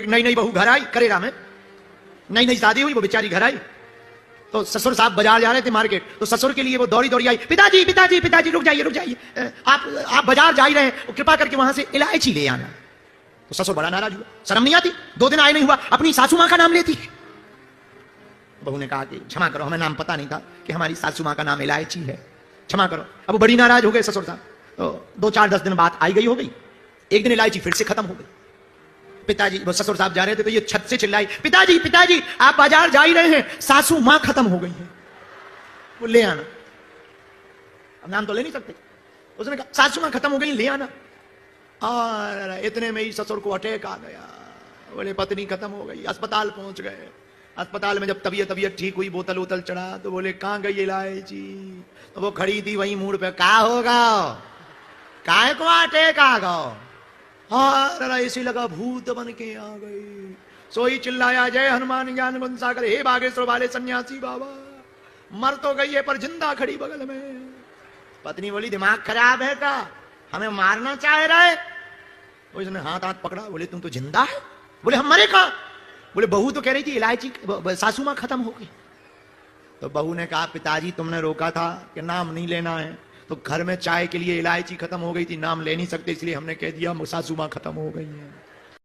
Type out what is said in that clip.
एक नई नई बहू घर आई, करेरा में नई नई शादी हुई, वो बेचारी घर आई तो ससुर साहब बाजार जा रहे थे मार्केट, तो ससुर के लिए वो दौड़ी दौड़ी आई, पिताजी पिताजी पिताजी रुक जाइए, आप बाजार जा ही रहे हैं, कृपा करके वहां से इलायची ले आना। तो ससुर बड़ा नाराज हुआ, शर्म नहीं आती, 2 दिन आए नहीं हुआ, अपनी सासू मां का नाम लेती। बहू ने कहा कि क्षमा करो, हमें नाम पता नहीं था कि हमारी सासू मां का नाम इलायची है, क्षमा करो। अब वो बड़ी नाराज हो गए ससुर साहब, तो 2-4-10 दिन बाद आई गई हो गई। एक दिन इलायची फिर से खत्म हो गई। पिताजी, वो ससुर साहब जा रहे थे तो ये छत से चिल्लाई, पिताजी पिताजी आप बाजार जा ही रहे हैं, सासू मां खत्म हो गई है, वो ले आना। अब नाम तो ले नहीं सकते, उसने कहा सासू मां खत्म हो गई, ले आना। और इतने में ही ससुर को अटैक आ गया, बोले पत्नी खत्म हो गई, अस्पताल पहुंच गए। अस्पताल में जब तबीयत ठीक हुई, बोतल उतल चढ़ा, तो बोले कहां गई इलायची? तो वो खड़ी थी वहीं मूड पे, का होगा, काय को अटैक आ गया? और ऐसी लगा भूत बन के आ गई। सोई चिल्लाया, जय हनुमान ज्ञान गुण सागर, हे बागेश्वर वाले सन्यासी बाबा, मर तो गई है पर जिंदा खड़ी बगल में। पत्नी बोली दिमाग खराब है का, हमें मारना चाह रहा है? उसने हाथ पकड़ा, बोले तुम तो जिंदा है? बोले हम मरे कहां? बोले बहू तो कह रही थी इलायची सासू मां खत्म हो गई। तो बहू ने कहा पिताजी तुमने रोका था कि नाम नहीं लेना है, तो घर में चाय के लिए इलायची खत्म हो गई थी, नाम ले नहीं सकते, इसलिए हमने कह दिया सासू मां खत्म हो गई है।